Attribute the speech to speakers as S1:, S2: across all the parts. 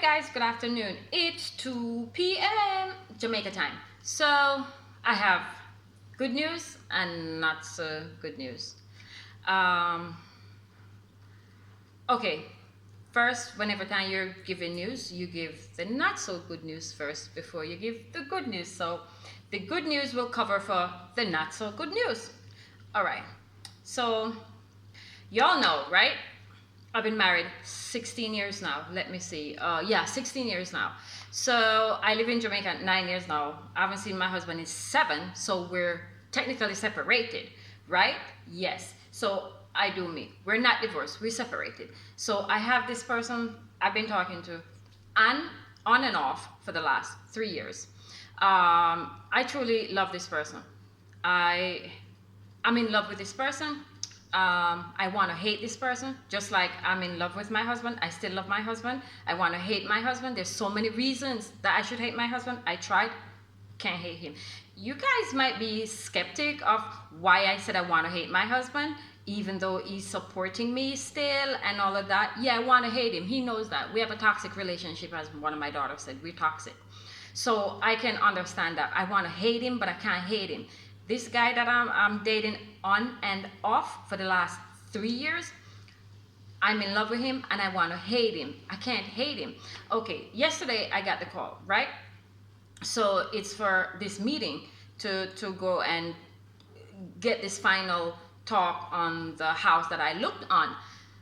S1: guys, good afternoon. It's 2 p.m. Jamaica time. So I have good news and not so good news. Okay, first, whenever time you're giving news, you give the not so good news first before you give the good news. So the good news will cover for the not so good news. All right, so y'all know, right? I've been married 16 years now. Let me see. 16 years now. So I live in Jamaica 9 years now. I haven't seen my husband in 7, so we're technically separated, right? Yes. So I do me. We're not divorced. We're separated. So I have this person I've been talking to on and off for the last 3 years. I truly love this person. I'm in love with this person. I want to hate this person, just like I'm in love with my husband. I still love my husband. I want to hate my husband. There's so many reasons that I should hate my husband. I tried, can't hate him. You guys might be skeptic of why I said I want to hate my husband, even though he's supporting me still and all of that. Yeah, I want to hate him. He knows that. We have a toxic relationship, as one of my daughters said. We're toxic. So I can understand that. I want to hate him, but I can't hate him. This guy that I'm dating on and off for the last 3 years, I'm in love with him and I want to hate him. I can't hate him. Okay, yesterday I got the call, right? So it's for this meeting to go and get this final talk on the house that I looked on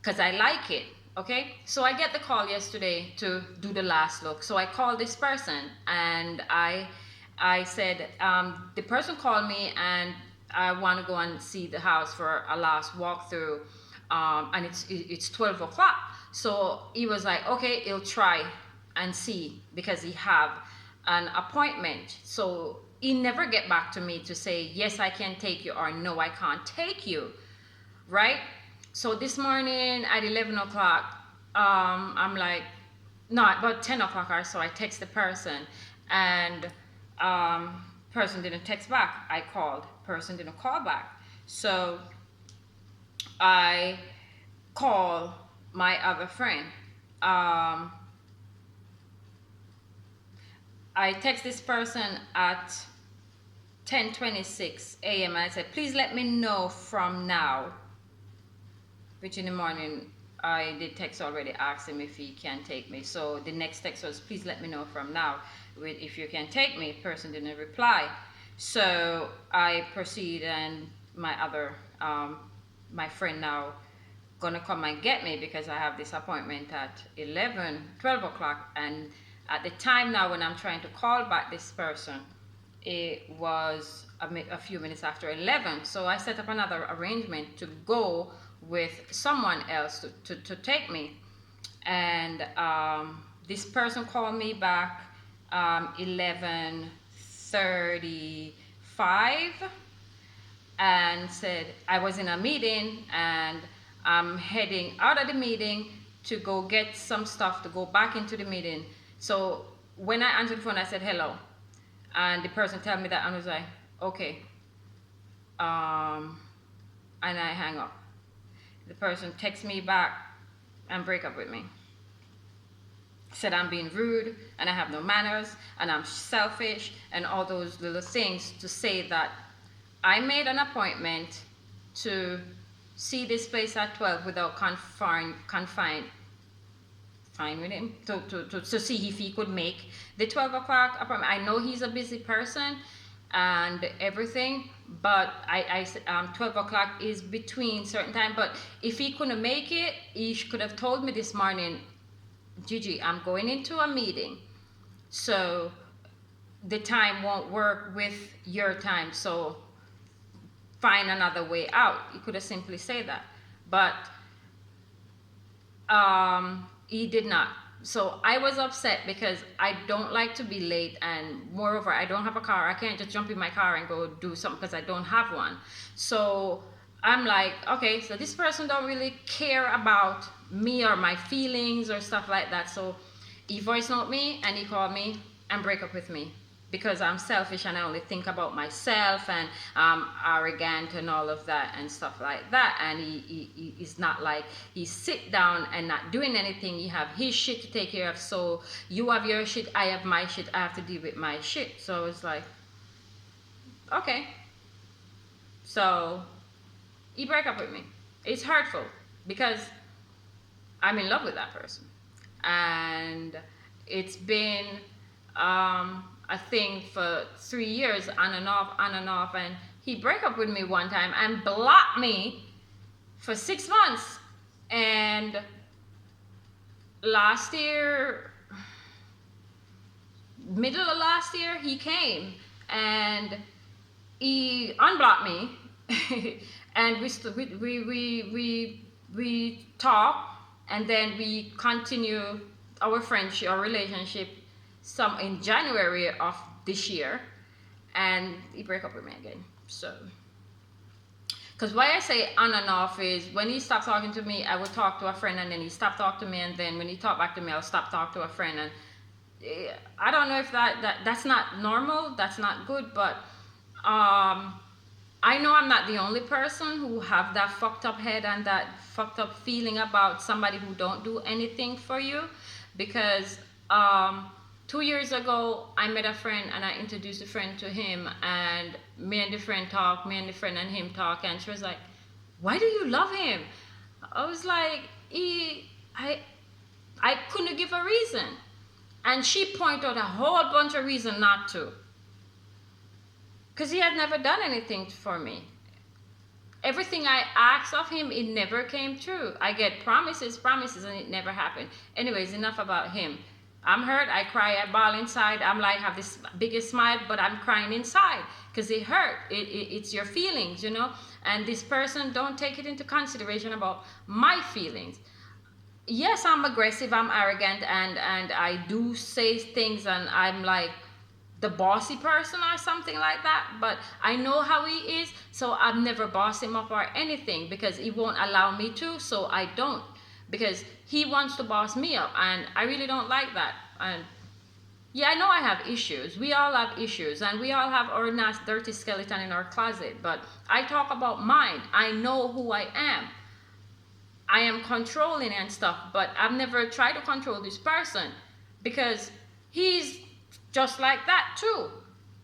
S1: because I like it, okay? So I get the call yesterday to do the last look. So I called this person and I said, the person called me and I want to go and see the house for a last walkthrough, and it's 12 o'clock. So he was like, okay, he'll try and see because he have an appointment. So he never get back to me to say, yes, I can take you, or no, I can't take you, right? So this morning at 11 o'clock, I'm like, no, about 10 o'clock or so, I text the person and person didn't text back. I called, person didn't call back. So I call my other friend. I text this person at 10:26 a.m. and I said, please let me know from now, which in the morning I did text already, asked him if he can take me. So the next text was, please let me know from now if you can take me. Person didn't reply. So I proceed, and my other my friend now gonna come and get me because I have this appointment at 12 o'clock, and at the time now when I'm trying to call back this person, it was a few minutes after 11. So I set up another arrangement to go with someone else to take me, and this person called me back 11:35 and said I was in a meeting and I'm heading out of the meeting to go get some stuff to go back into the meeting. So when I answered the phone, I said hello, and the person told me that, and I was like, okay, and I hang up. The person texts me back and break up with me. Said I'm being rude and I have no manners and I'm selfish and all those little things, to say that I made an appointment to see this place at 12 without confined with him to see if he could make the 12 o'clock appointment. I know he's a busy person and everything, but 12 o'clock is between certain time. But if he couldn't make it, he could have told me this morning, Gigi, I'm going into a meeting, so the time won't work with your time, so find another way out. He could have simply said that, but he did not. So I was upset because I don't like to be late, and moreover, I don't have a car. I can't just jump in my car and go do something because I don't have one. So I'm like, okay, so this person don't really care about me or my feelings or stuff like that. So he voice note me and he called me and break up with me because I'm selfish and I only think about myself and I'm arrogant and all of that and stuff like that. And he's not like, he sit down and not doing anything. He have his shit to take care of. So you have your shit, I have my shit, I have to deal with my shit. So it's like, okay. So he break up with me. It's hurtful because I'm in love with that person. And it's been I think for 3 years on and off, and he break up with me one time and blocked me for 6 months. And last year, middle of last year, he came and he unblocked me and we talk, and then we continue our friendship, our relationship, some in January of this year, and he break up with me again. So, because why I say on and off is when he stopped talking to me, I would talk to a friend, and then he stopped talking to me, and then when he talked back to me, I'll stop talking to a friend. And I don't know if that's not normal, that's not good, but I know I'm not the only person who have that fucked up head and that fucked up feeling about somebody who don't do anything for you. Because 2 years ago, I met a friend and I introduced a friend to him, and me and the friend and him talk, and she was like, why do you love him? I was like, I couldn't give a reason. And she pointed out a whole bunch of reasons not to. Because he had never done anything for me. Everything I asked of him, it never came true. I get promises, and it never happened. Anyways, enough about him. I'm hurt, I cry, I bawl inside. I'm like, have this biggest smile, but I'm crying inside. Because it hurt. It's your feelings, you know. And this person don't take it into consideration about my feelings. Yes, I'm aggressive, I'm arrogant, and I do say things, and I'm like, the bossy person or something like that, but I know how he is, so I've never bossed him up or anything because he won't allow me to, so I don't, because he wants to boss me up, and I really don't like that. And yeah, I know I have issues, we all have issues, and we all have our nasty dirty skeleton in our closet, but I talk about mine. I know who I am. I am controlling and stuff, but I've never tried to control this person because he's just like that too,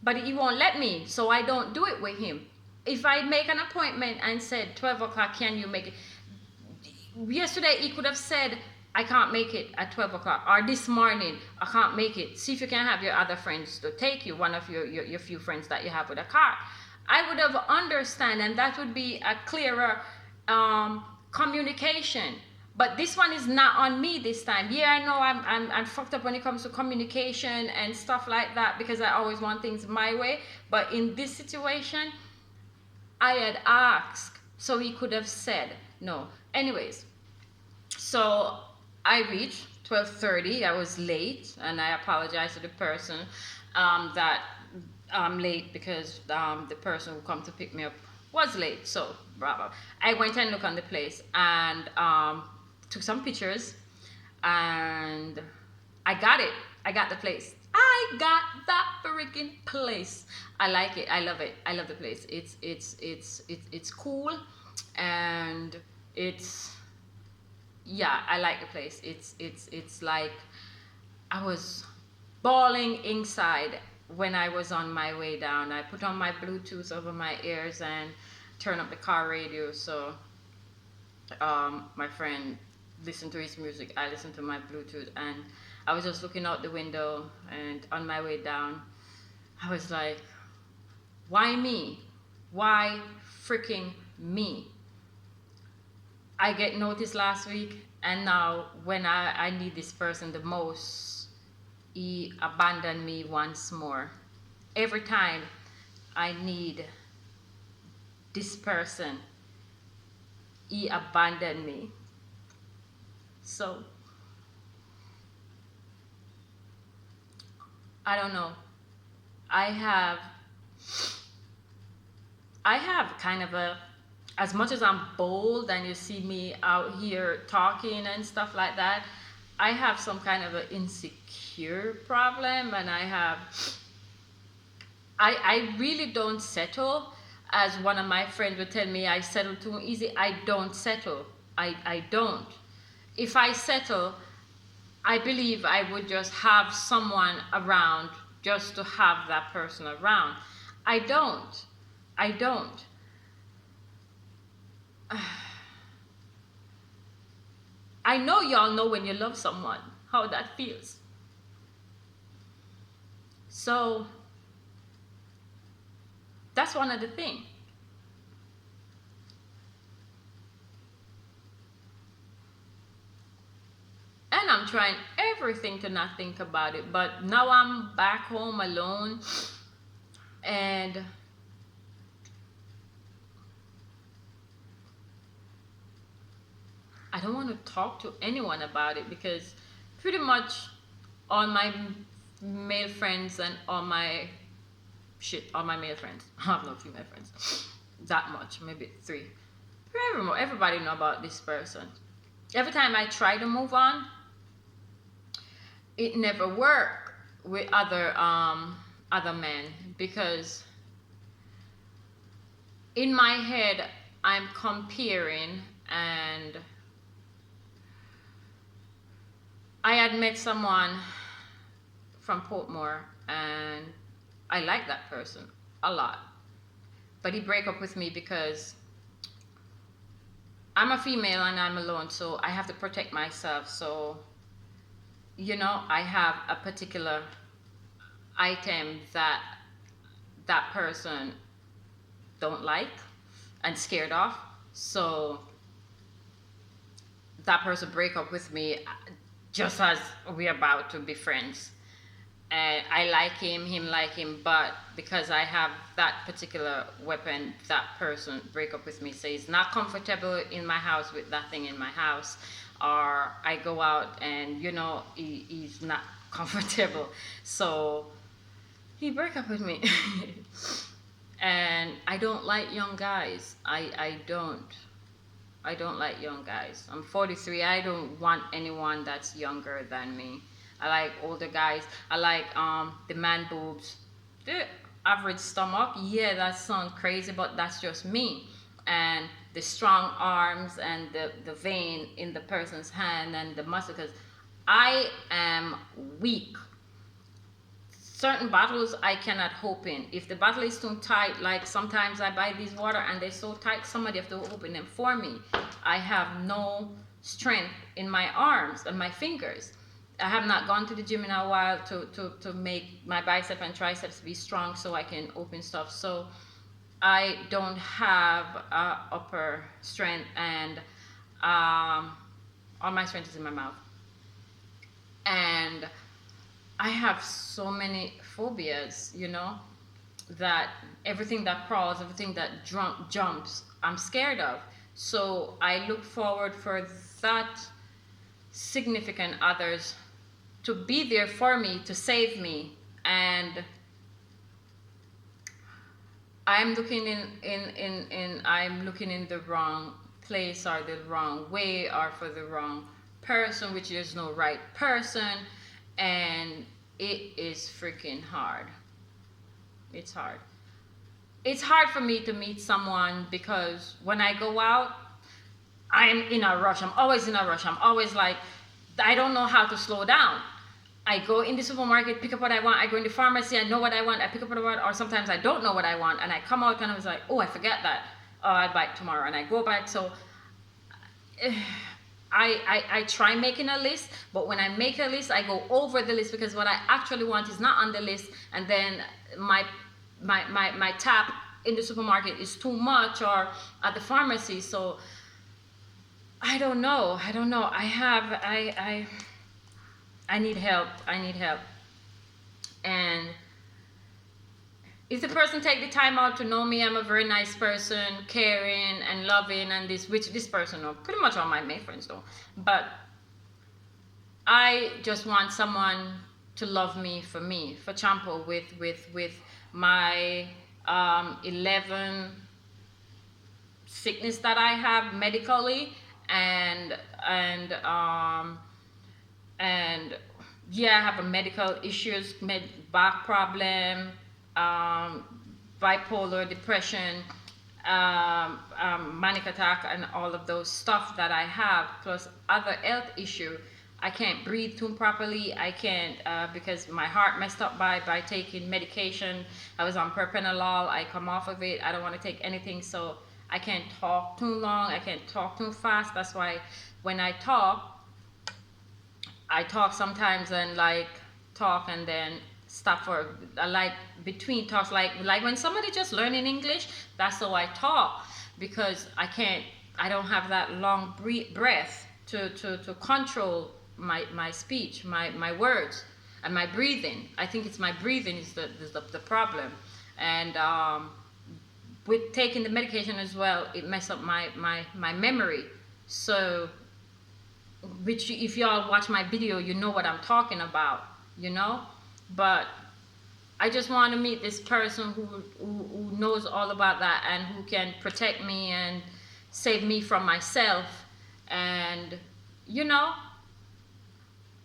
S1: but he won't let me, so I don't do it with him. If I make an appointment and said 12 o'clock, can you make it? Yesterday he could have said, I can't make it at 12 o'clock, or this morning, I can't make it. See if you can have your other friends to take you, one of your few friends that you have with a car. I would have understand, and that would be a clearer communication. But this one is not on me this time. Yeah, I know I'm fucked up when it comes to communication and stuff like that because I always want things my way. But in this situation, I had asked, so he could have said no. Anyways, so I reached 12:30. I was late, and I apologize to the person that I'm late because the person who come to pick me up was late. So bravo. I went and looked on the place and took some pictures, and I got it. I got the place. I got that freaking place. I like it. I love it. I love the place. It's cool, and it's, yeah, I like the place. It's like I was bawling inside when I was on my way down. I put on my Bluetooth over my ears and turn up the car radio, so my friend listened to his music, I listened to my Bluetooth, and I was just looking out the window, and on my way down I was like, why me? Why freaking me? I get noticed last week, and now when I need this person the most, he abandoned me once more. Every time I need this person, he abandoned me. So I don't know. I have kind of a, as much as I'm bold and you see me out here talking and stuff like that, I have some kind of an insecure problem, and I have I really don't settle. As one of my friends would tell me, I settle too easy. I don't settle. I don't. If I settle, I believe I would just have someone around just to have that person around. I don't. I don't. I know y'all know when you love someone, how that feels. So that's one of the things. And I'm trying everything to not think about it. But now I'm back home alone, and I don't want to talk to anyone about it, because pretty much all my male friends and all my male friends, I have no female friends that much, maybe 3. Everybody know about this person. Every time I try to move on, it never worked with other men, because in my head I'm comparing, and I had met someone from Portmore and I like that person a lot, but he break up with me because I'm a female and I'm alone, so I have to protect myself. So, you know, I have a particular item that that person don't like and scared of. So that person break up with me just as we're about to be friends. And I like him, him like him, but because I have that particular weapon, that person break up with me. So he's not comfortable in my house with that thing in my house. Or I go out and, you know, he's not comfortable. So he break up with me. And I don't like young guys. I don't like young guys. I'm 43. I don't want anyone that's younger than me. I like older guys. I like the man boobs, the average stomach. Yeah, that sounds crazy, but that's just me. And the strong arms and the vein in the person's hand and the muscle, because I am weak. Certain bottles I cannot open. If the bottle is too tight, like sometimes I buy these water and they're so tight, somebody have to open them for me. I have no strength in my arms and my fingers. I have not gone to the gym in a while to make my bicep and triceps be strong so I can open stuff. So I don't have upper strength, and all my strength is in my mouth. And I have so many phobias, you know, that everything that crawls, everything that jumps, I'm scared of. So I look forward for that significant others to be there for me, to save me. And I'm looking I'm looking in the wrong place, or the wrong way, or for the wrong person, which there's no right person. And it is freaking hard. It's hard. It's hard for me to meet someone, because when I go out, I'm in a rush. I'm always in a rush. I'm always like, I don't know how to slow down. I go in the supermarket, pick up what I want. I go in the pharmacy, I know what I want. I pick up what I want, or sometimes I don't know what I want, and I come out and I was like, oh, I forget that. Oh, I'll buy it tomorrow, and I go back. So I try making a list, but when I make a list, I go over the list, because what I actually want is not on the list, and then my tap in the supermarket is too much, or at the pharmacy. So I don't know. I need help. And if the person take the time out to know me, I'm a very nice person, caring and loving, and which this person know, pretty much all my male friends know. But I just want someone to love me, for Csompo, with my 11 sickness that I have medically, and yeah, I have a medical issues, back problem, bipolar, depression, manic attack, and all of those stuff that I have, plus other health issue. I can't breathe too properly. I can't because my heart messed up by taking medication. I was on propranolol. I come off of it. I don't want to take anything, so I can't talk too long. I can't talk too fast. That's why when I talk sometimes and like talk and then stop for like between talks, like when somebody just learning English. That's how I talk, because I don't have that long breath to control my speech, my words, and my breathing. I think it's my breathing is the problem. And with taking the medication as well, it messed up my memory. So, which if y'all watch my video, you know what I'm talking about, you know. But I just want to meet this person who knows all about that and who can protect me and save me from myself. And you know,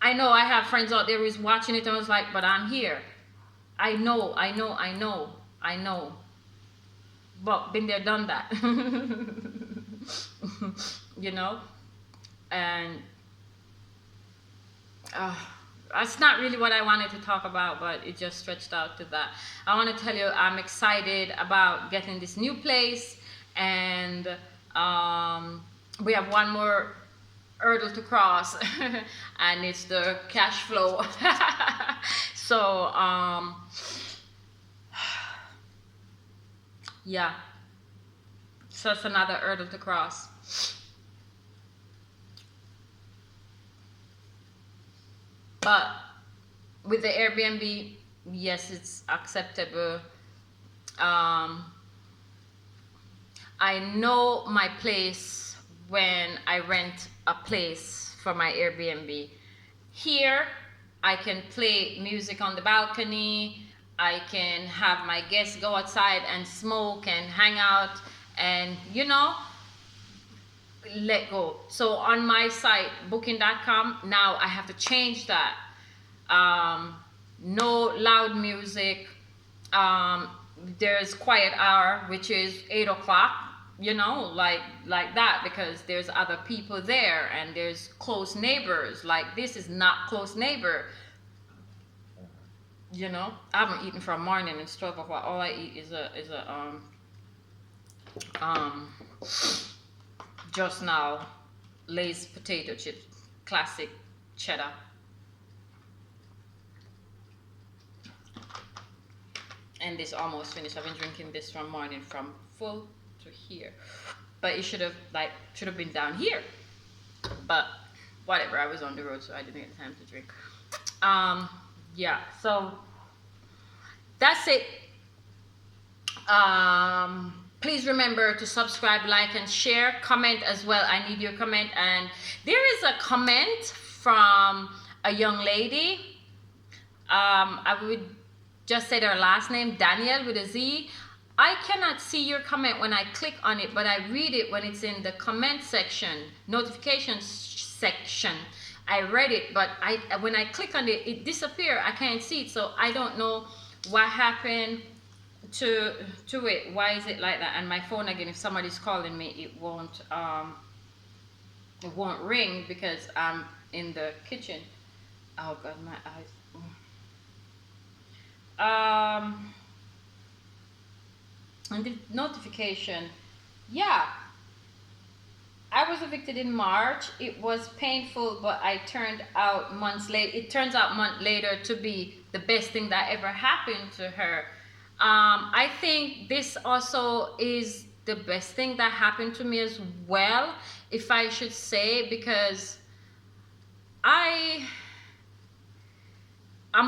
S1: I know I have friends out there who's watching it and was like, but I'm here. I know. But been there, done that. You know? And that's not really what I wanted to talk about, but it just stretched out to that. I want to tell you I'm excited about getting this new place, and we have one more hurdle to cross, and it's the cash flow. So yeah, so it's another hurdle to cross. But with the Airbnb, yes, it's acceptable. I know my place when I rent a place for my Airbnb. Here, I can play music on the balcony. I can have my guests go outside and smoke and hang out and, you know, let go. So on my site, booking.com, now I have to change that. No loud music. There's quiet hour, which is 8 o'clock, you know, like that, because there's other people there and there's close neighbors. Like, this is not close neighbor. You know, I haven't eaten from morning. It's 12 o'clock. All I eat is just now, Lay's potato chips, classic cheddar. And this almost finished. I've been drinking this from morning, from full to here, but it should have been down here. But whatever, I was on the road, so I didn't get time to drink. Yeah, so that's it. Please remember to subscribe, like, and share. Comment as well. I need your comment. And there is a comment from a young lady. I would just say their last name, Danielle with a Z. I cannot see your comment when I click on it, but I read it when it's in the comment section, notifications section. I read it, but when I click on it, it disappears. I can't see it, so I don't know what happened to it. Why is it like that? And my phone, again, if somebody's calling me, it won't ring because I'm in the kitchen. Oh God, my eyes. And the notification, yeah, I was evicted in March. It was painful, but it turns out months later to be the best thing that ever happened to her. I think this also is the best thing that happened to me as well, if I should say, because I'm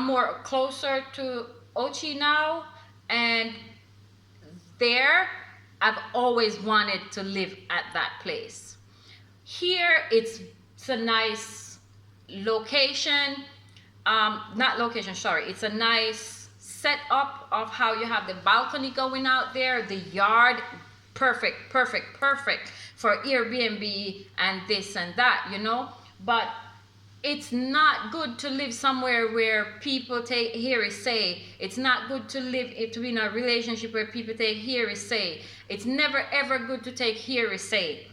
S1: more closer to Ochi now, and there I've always wanted to live at that place. Here it's a nice location, it's a nice setup of how you have the balcony going out there, the yard, perfect for Airbnb and this and that, you know. But it's not good to live somewhere where people take hearsay. It's not good to live to be in a relationship where people take hearsay. It's never ever good to take hearsay.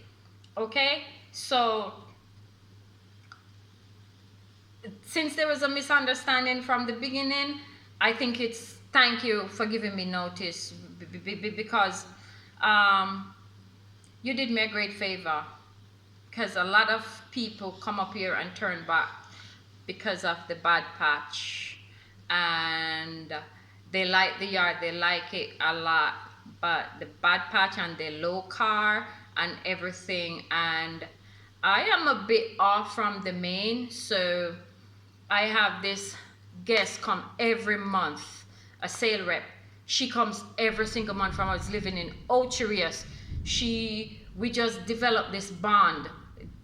S1: Okay? So since there was a misunderstanding from the beginning, I think it's thank you for giving me notice, because you did me a great favor. Because a lot of people come up here and turn back because of the bad patch, and they like the yard, they like it a lot, but the bad patch and the low car and everything, and I am a bit off from the main, so I have this guest come every month, a sale rep. She comes every single month from us living in Ocho Rios. We just developed this bond.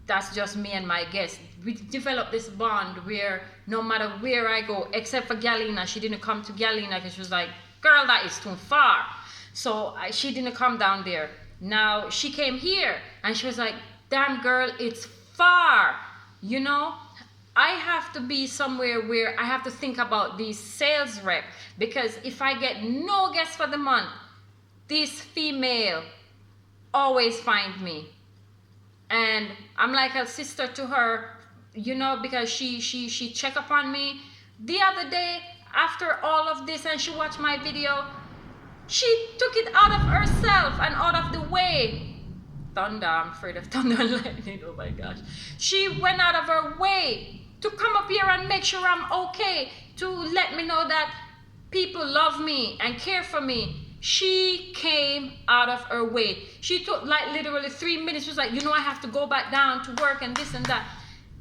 S1: That's just me and my guest. We developed this bond where no matter where I go, except for Galena, she didn't come to Galena because she was like, girl, that is too far. So she didn't come down there. Now she came here and she was like, damn girl, it's far. You know, I have to be somewhere where I have to think about these sales rep, because if I get no guests for the month, this female always find me. And I'm like a sister to her, you know, because she check up on me. The other day, after all of this, and she watched my video, she took it out of herself and out of the way. Thunder, I'm afraid of thunder and lightning, oh my gosh. She went out of her way to come up here and make sure I'm okay, to let me know that people love me and care for me. She came out of her way. She took like literally 3 minutes. She was like, you know, I have to go back down to work and this and that.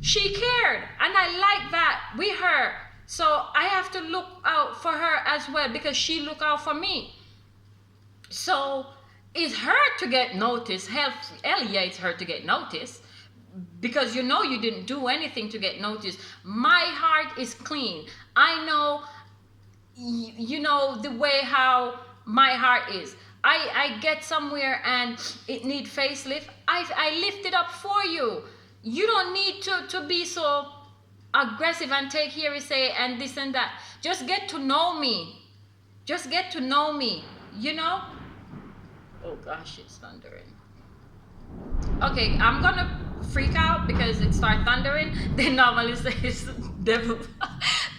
S1: She cared, and I like that with her. So I have to look out for her as well, because she look out for me. So it's her to get noticed. Hell yeah, it's her to get noticed, because you know you didn't do anything to get noticed. My heart is clean. I know, you know, the way how my heart is. I get somewhere and it need facelift, I lift it up for you. You don't need to be so aggressive and take hearsay and this and that. Just get to know me. Just get to know me, you know? Oh gosh, it's thundering. Okay, I'm gonna freak out because it started thundering. They normally say it's devil.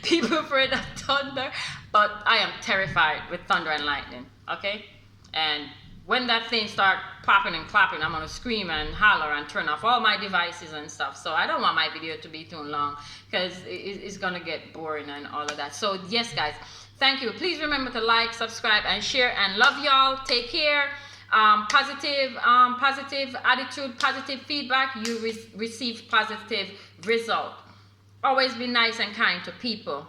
S1: People afraid of thunder, but I am terrified with thunder and lightning. Okay, and when that thing start popping and clapping, I'm gonna scream and holler and turn off all my devices and stuff. So I don't want my video to be too long, because it's gonna get boring and all of that. So yes, guys, thank you. Please remember to like, subscribe, and share. And love y'all. Take care. Positive attitude, positive feedback. You receive positive result. Always be nice and kind to people.